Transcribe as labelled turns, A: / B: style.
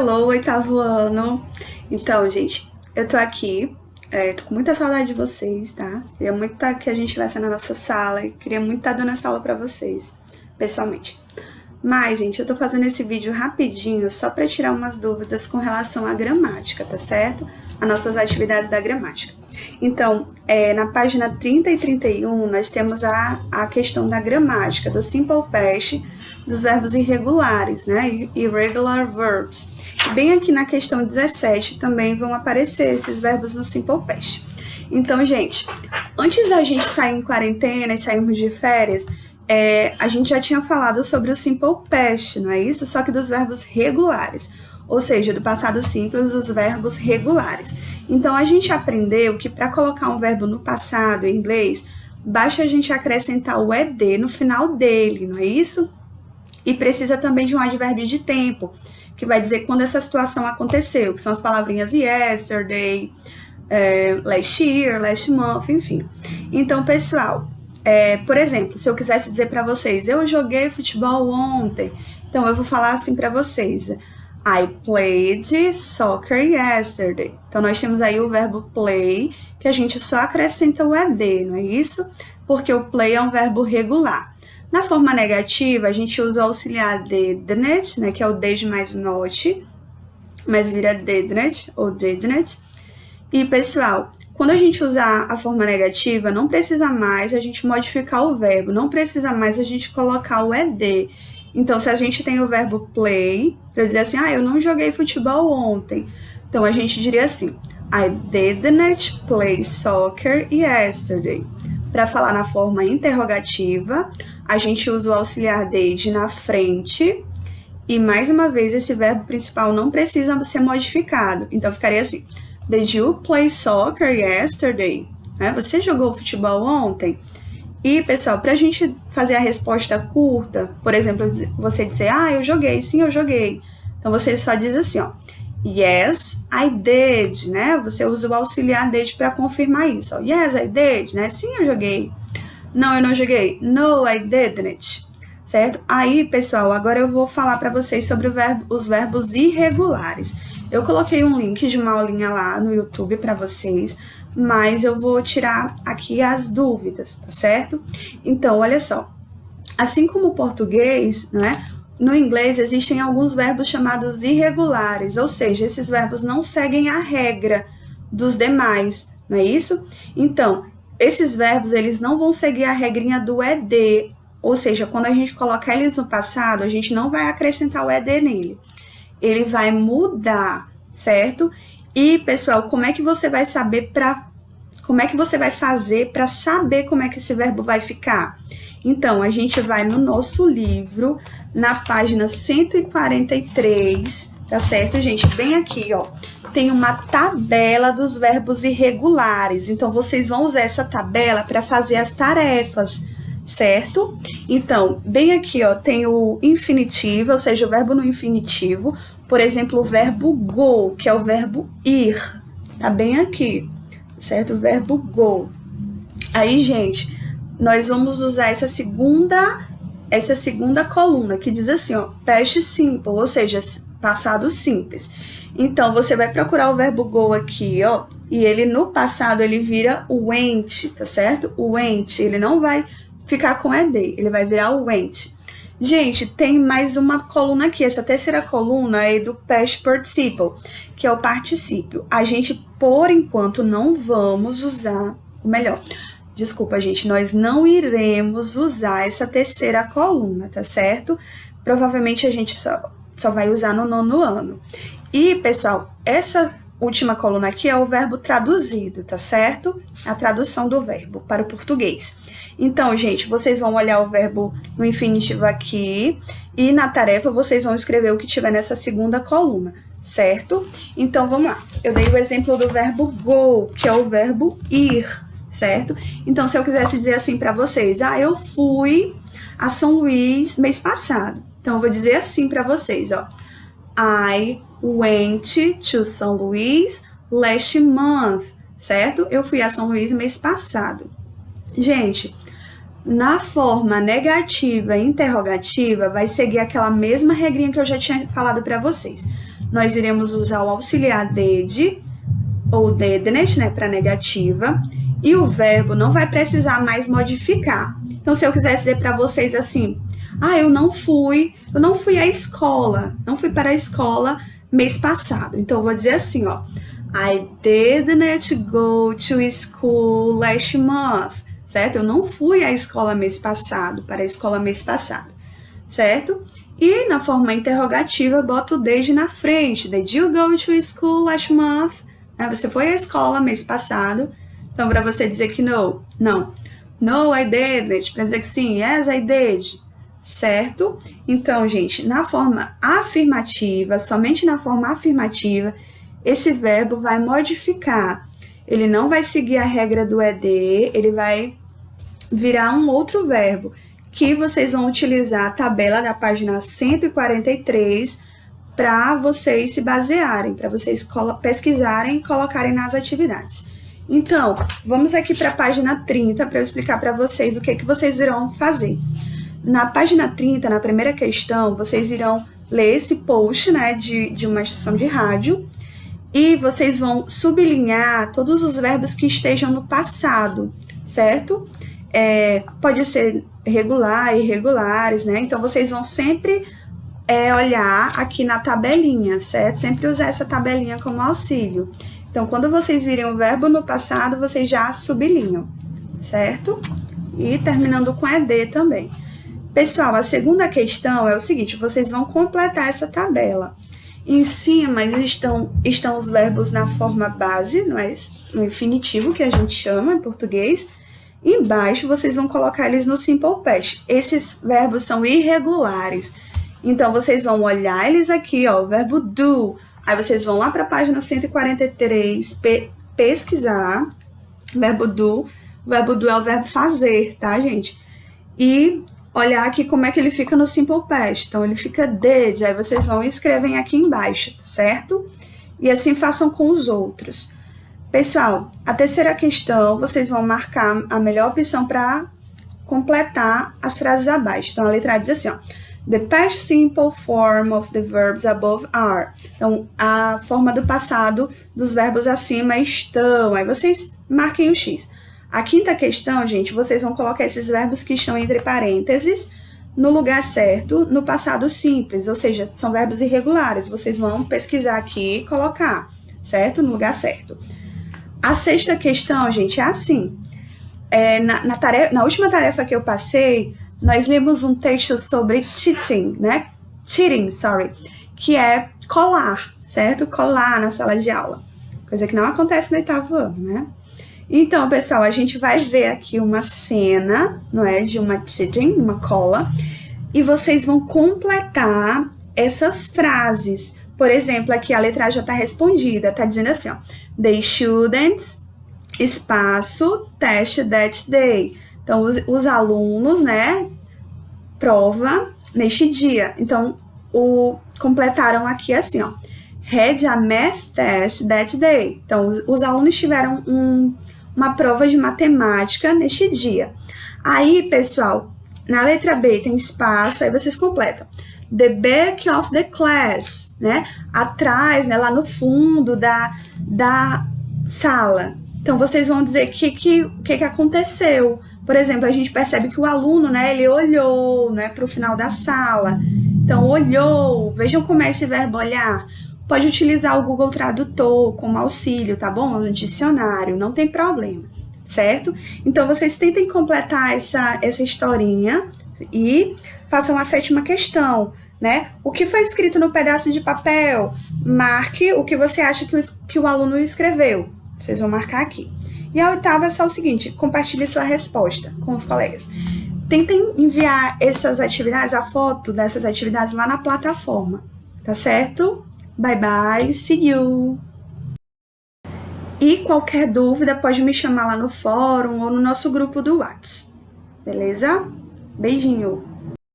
A: Hello, oitavo ano. Então, gente, eu tô aqui, tô com muita saudade de vocês, tá? Queria muito que a gente estivesse na nossa sala e queria muito estar dando essa aula pra vocês, pessoalmente. Mas, gente, eu tô fazendo esse vídeo rapidinho só pra tirar umas dúvidas com relação à gramática, tá certo? As nossas atividades da gramática. Então, na página 30 e 31, nós temos a questão da gramática, do simple past, dos verbos irregulares, né? Irregular verbs. E bem aqui na questão 17 também vão aparecer esses verbos no simple past. Então, gente, antes da gente sair em quarentena e sairmos de férias, a gente já tinha falado sobre o simple past, não é isso? Só que dos verbos regulares, ou seja, do passado simples, dos verbos regulares. Então, a gente aprendeu que para colocar um verbo no passado, em inglês, basta a gente acrescentar o ed no final dele, não é isso? E precisa também de um advérbio de tempo, que vai dizer quando essa situação aconteceu, que são as palavrinhas yesterday, last year, last month, enfim. Então, pessoal, por exemplo, se eu quisesse dizer para vocês, eu joguei futebol ontem, então eu vou falar assim para vocês, I played soccer yesterday. Então, nós temos aí o verbo play, que a gente só acrescenta o ed, não é isso? Porque o play é um verbo regular. Na forma negativa, a gente usa o auxiliar didn't, né, que é o did mais not, mas vira didn't ou didn't. E, pessoal, quando a gente usar a forma negativa, não precisa mais a gente modificar o verbo, não precisa mais a gente colocar o ed. Então, se a gente tem o verbo play, para dizer assim, eu não joguei futebol ontem. Então, a gente diria assim, I didn't play soccer yesterday. Para falar na forma interrogativa, a gente usa o auxiliar did na frente e, mais uma vez, esse verbo principal não precisa ser modificado. Então, ficaria assim, Did you play soccer yesterday? Você jogou futebol ontem? E, pessoal, para a gente fazer a resposta curta, por exemplo, você dizer, eu joguei, sim, eu joguei. Então, você só diz assim, Yes, I did, né? Você usa o auxiliar did para confirmar isso. Yes, I did, né? Sim, eu joguei. Não, eu não joguei. No, I didn't. Certo? Aí, pessoal, agora eu vou falar para vocês sobre os verbos irregulares. Eu coloquei um link de uma aulinha lá no YouTube para vocês, mas eu vou tirar aqui as dúvidas, tá certo? Então, olha só. Assim como o português, né? No inglês existem alguns verbos chamados irregulares, ou seja, esses verbos não seguem a regra dos demais, não é isso? Então, esses verbos eles não vão seguir a regrinha do ed, ou seja, quando a gente colocar eles no passado, a gente não vai acrescentar o ed nele. Ele vai mudar, certo? E, pessoal, como é que você vai saber como é que você vai fazer para saber como é que esse verbo vai ficar? Então, a gente vai no nosso livro, na página 143, tá certo, gente? Bem aqui, tem uma tabela dos verbos irregulares. Então, vocês vão usar essa tabela para fazer as tarefas, certo? Então, bem aqui, tem o infinitivo, ou seja, o verbo no infinitivo. Por exemplo, o verbo go, que é o verbo ir. Tá bem aqui, certo? O verbo go. Aí, gente, nós vamos usar essa segunda coluna, que diz assim, past simple, ou seja, passado simples. Então, você vai procurar o verbo go aqui, e ele no passado, ele vira went, tá certo? O went, ele não vai ficar com ed, ele vai virar o went. Gente, tem mais uma coluna aqui, essa terceira coluna é do past participle, que é o particípio. A gente, por enquanto, não vamos usar, desculpa, gente, nós não iremos usar essa terceira coluna, tá certo? Provavelmente a gente só vai usar no 9º ano. E, pessoal, essa última coluna aqui é o verbo traduzido, tá certo? A tradução do verbo para o português. Então, gente, vocês vão olhar o verbo no infinitivo aqui e na tarefa vocês vão escrever o que tiver nessa segunda coluna, certo? Então, vamos lá. Eu dei o exemplo do verbo go, que é o verbo ir, certo? Então, se eu quisesse dizer assim para vocês, eu fui a São Luís mês passado. Então, eu vou dizer assim para vocês, I went to São Luís last month, certo? Eu fui a São Luís mês passado. Gente, na forma negativa e interrogativa, vai seguir aquela mesma regrinha que eu já tinha falado para vocês. nós iremos usar o auxiliar did, ou didn't, né, para negativa, e o verbo não vai precisar mais modificar. Então, se eu quiser dizer para vocês assim, eu não fui à escola, não fui para a escola mês passado. Então, eu vou dizer assim, ó, I didn't go to school last month, certo? Eu não fui à escola mês passado, para a escola mês passado, certo? E na forma interrogativa, eu boto o did na frente. Did you go to school last month? Você foi à escola mês passado. Então, para você dizer que não. No, I didn't. Para dizer que sim, yes, I did. Certo? Então, gente, na forma afirmativa, somente na forma afirmativa, esse verbo vai modificar. Ele não vai seguir a regra do ED, ele vai virar um outro verbo, que vocês vão utilizar a tabela da página 143 para vocês se basearem, para vocês pesquisarem e colocarem nas atividades. Então, vamos aqui para a página 30 para eu explicar para vocês o que vocês irão fazer. Na página 30, na primeira questão, vocês irão ler esse post, né, de uma estação de rádio, e vocês vão sublinhar todos os verbos que estejam no passado, certo? Pode ser regular, irregulares, né? Então, vocês vão sempre olhar aqui na tabelinha, certo? Sempre usar essa tabelinha como auxílio. Então, quando vocês virem o verbo no passado, vocês já sublinham, certo? E terminando com ED também. Pessoal, a segunda questão é o seguinte, vocês vão completar essa tabela. Em cima estão os verbos na forma base, no infinitivo, que a gente chama em português. Embaixo, vocês vão colocar eles no simple past. Esses verbos são irregulares. Então, vocês vão olhar eles aqui, ó, o verbo do. Aí, vocês vão lá para a página 143, pesquisar o verbo do. O verbo do é o verbo fazer, tá, gente? E olhar aqui como é que ele fica no simple past. Então, ele fica did, aí vocês vão e escrevem aqui embaixo, certo? E assim façam com os outros. Pessoal, a terceira questão, vocês vão marcar a melhor opção para completar as frases abaixo. Então, a letra A diz assim, ó, the past simple form of the verbs above are. Então, a forma do passado dos verbos acima estão. Aí, vocês marquem o X. A quinta questão, gente, vocês vão colocar esses verbos que estão entre parênteses no lugar certo, no passado simples, ou seja, são verbos irregulares. Vocês vão pesquisar aqui e colocar, certo? No lugar certo. A sexta questão, gente, é assim. Na última tarefa que eu passei, nós lemos um texto sobre cheating, né? Que é colar, certo? Colar na sala de aula. Coisa que não acontece no 8º ano, né? Então, pessoal, a gente vai ver aqui uma cena, não é? De uma cheating, uma cola, e vocês vão completar essas frases. Por exemplo, aqui a letra A já está respondida, está dizendo assim, ó, they shouldn't, espaço, test that day. Então, os alunos, né, prova neste dia. Então, completaram aqui assim, ó, had a math test that day. Então, os alunos tiveram uma prova de matemática neste dia. Aí, pessoal, na letra B tem espaço, aí vocês completam. The back of the class, né? Atrás, né? Lá no fundo da sala. Então, vocês vão dizer o que aconteceu. Por exemplo, a gente percebe que o aluno, né? Ele olhou, né? Para o final da sala. Então, olhou. Vejam como é esse verbo olhar. Pode utilizar o Google Tradutor como auxílio, tá bom? No dicionário, não tem problema, certo? Então, vocês tentem completar essa historinha e façam a sétima questão, né? O que foi escrito no pedaço de papel? Marque o que você acha que o aluno escreveu. Vocês vão marcar aqui. E a oitava é só o seguinte, compartilhe sua resposta com os colegas. Tentem enviar essas atividades, a foto dessas atividades lá na plataforma, tá certo? Bye bye, see you! E qualquer dúvida pode me chamar lá no fórum ou no nosso grupo do WhatsApp, beleza? Beijinho!